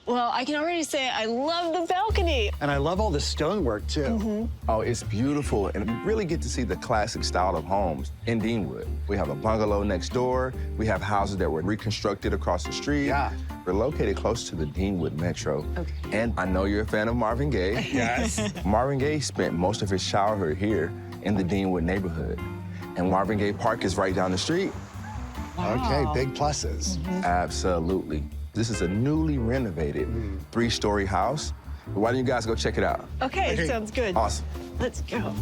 Well, I can already say I love the balcony. And I love all the stonework, too. Oh, it's beautiful, and we really get to see the classic style of homes in Deanwood. We have a bungalow next door. We have houses that were reconstructed across the street. Yeah. We're located close to the Deanwood Metro. Okay. And I know you're a fan of Marvin Gaye. Yes. Marvin Gaye spent most of his childhood here in the Deanwood neighborhood. And Marvin Gaye Park is right down the street. Okay, big pluses. Absolutely. This is a newly renovated 3-story house. Why don't you guys go check it out? Okay, sounds good. Awesome. Let's go.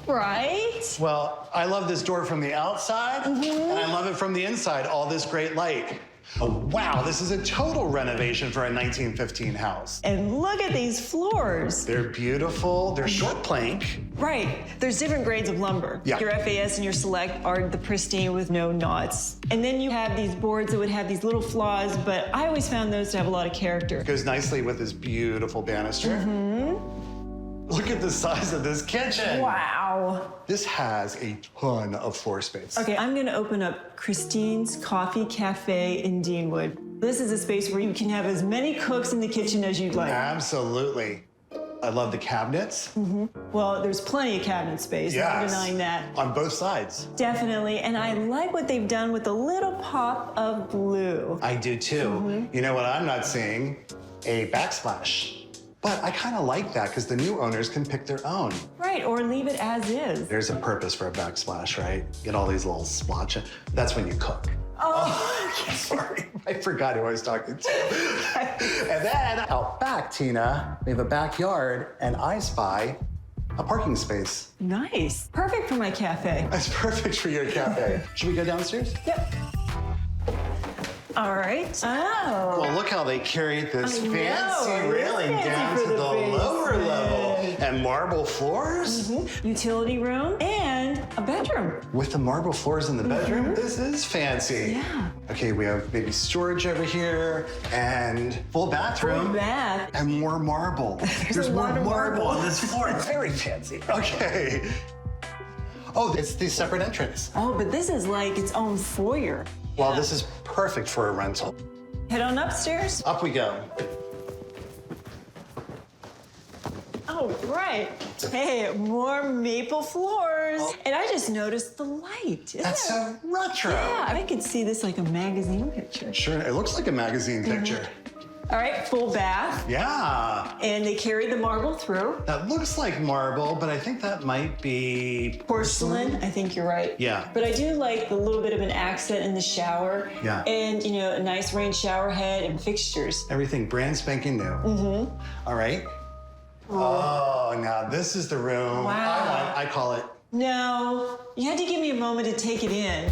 Right? Well, I love this door from the outside, and I love it from the inside, all this great light. Oh, wow, this is a total renovation for a 1915 house. And look at these floors. They're beautiful, they're short plank. Right. There's different grades of lumber. Yeah. Your FAS and your Select are the pristine with no knots. And then you have these boards that would have these little flaws, but I always found those to have a lot of character. Goes nicely with this beautiful banister. Look at the size of this kitchen. Wow. This has a ton of floor space. Okay, I'm gonna open up Christine's Coffee Cafe in Deanwood. This is a space where you can have as many cooks in the kitchen as you'd like. Absolutely. I love the cabinets. Well, there's plenty of cabinet space, Yes. not denying that. On both sides. Definitely, and I like what they've done with a little pop of blue. I do too. You know what I'm not seeing? A backsplash. But I kind of like that because the new owners can pick their own. Right, or leave it as is. There's a purpose for a backsplash, right? Get all these little splotches. That's when you cook. Oh, Sorry, I forgot who I was talking to. And then out back, Tina, we have a backyard, and I spy a parking space. nice. Perfect for my cafe. That's perfect for your cafe. Should we go downstairs? Yep. All right. Oh. Well, look how they carried this I know, fancy it is railing fancy down for to the the lower basement. level. And marble floors? Utility room and a bedroom. With the marble floors in the bedroom? This is fancy. Yeah. Okay, we have maybe storage over here and full bathroom. Bath. And more marble. There's a more lot of marble marble. on this floor. It's very fancy. Okay. Oh, it's the separate entrance. Oh, but this is like its own foyer. Well, this is perfect for a rental. Head on upstairs. Up we go. Oh, right. Hey, more maple floors. And I just noticed the light. Isn't That's that- so retro. Yeah, I could see this like a magazine picture. Sure, it looks like a magazine picture. All right, full bath. Yeah. And they carried the marble through. That looks like marble, but I think that might be Porcelain, I think you're right. Yeah. But I do like the little bit of an accent in the shower. Yeah. And, you know, a nice rain shower head and fixtures. Everything brand spanking new. All right. Oh, now this is the room Wow. I call it. No, you had to give me a moment to take it in.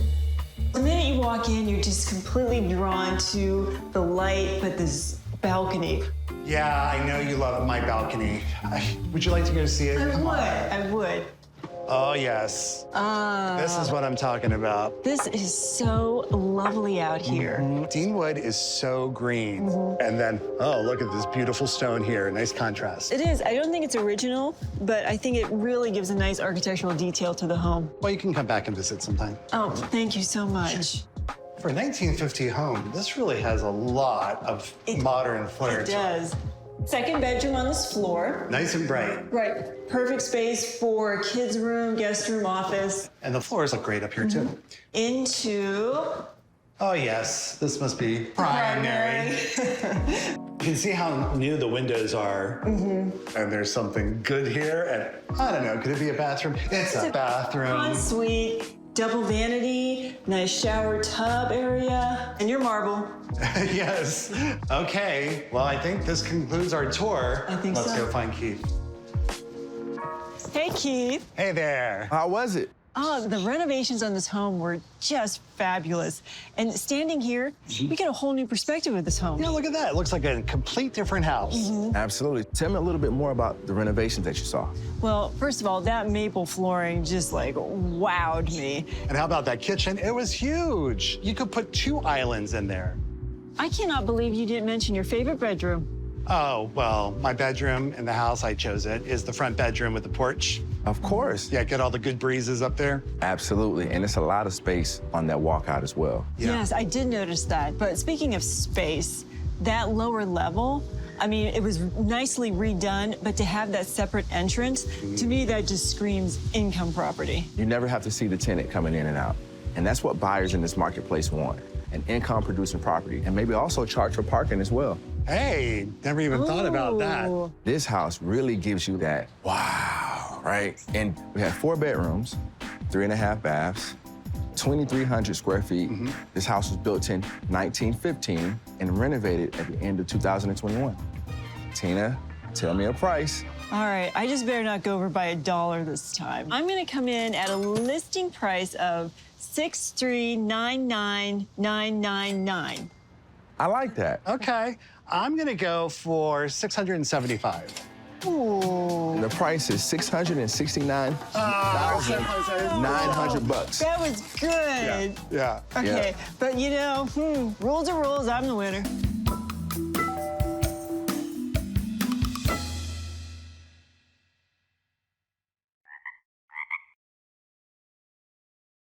The minute you walk in, you're just completely drawn to the light, but this balcony. Yeah, I know you love my balcony. Would you like to go see it? Come on. I would. Oh, yes. This is what I'm talking about. This is so lovely out here. Deanwood is so green. And then, oh, look at this beautiful stone here. Nice contrast. It is. I don't think it's original, but I think it really gives a nice architectural detail to the home. Well, you can come back and visit sometime. Oh, thank you so much. For a 1950 home, this really has a lot of modern flair. It does. Second bedroom on this floor. Nice and bright. Right. Perfect space for kids' room, guest room, office. And the floors look great up here, too. Into Oh, yes. This must be primary. You can see how new the windows are. And there's something good here. And I don't know, could it be a bathroom? It's a bathroom. ensuite, double vanity, nice shower tub area, and your marble. Yes. Okay. Well, I think this concludes our tour. I think Let's so. go find Keith. Hey, Keith. Hey there. How was it? Oh, the renovations on this home were just fabulous. And standing here, you get a whole new perspective of this home. Yeah, look at that. It looks like a complete different house. Absolutely. Tell me a little bit more about the renovations that you saw. Well, first of all, that maple flooring just like wowed me. And how about that kitchen? It was huge. You could put 2 islands in there. I cannot believe you didn't mention your favorite bedroom. Oh, well, my bedroom in the house, I chose it, is the front bedroom with the porch. Of course. Yeah, get all the good breezes up there. Absolutely. And it's a lot of space on that walkout as well. Yeah. Yes, I did notice that. But speaking of space, that lower level, I mean, it was nicely redone, but to have that separate entrance, to me, that just screams income property. You never have to see the tenant coming in and out. And that's what buyers in this marketplace want, an income-producing property, and maybe also charge for parking as well. Hey, never even thought about that. Ooh. This house really gives you that wow, right? And we have 4 bedrooms, 3.5 baths, 2,300 square feet. This house was built in 1915 and renovated at the end of 2021. Tina, tell me a price. All right, I just better not go over by $1 this time. I'm gonna come in at a listing price of $6399999. I like that. Okay, I'm gonna go for 675. Ooh. The price is $669,900. That was good. Yeah. Okay, Yeah. but you know, rules are rules. I'm the winner.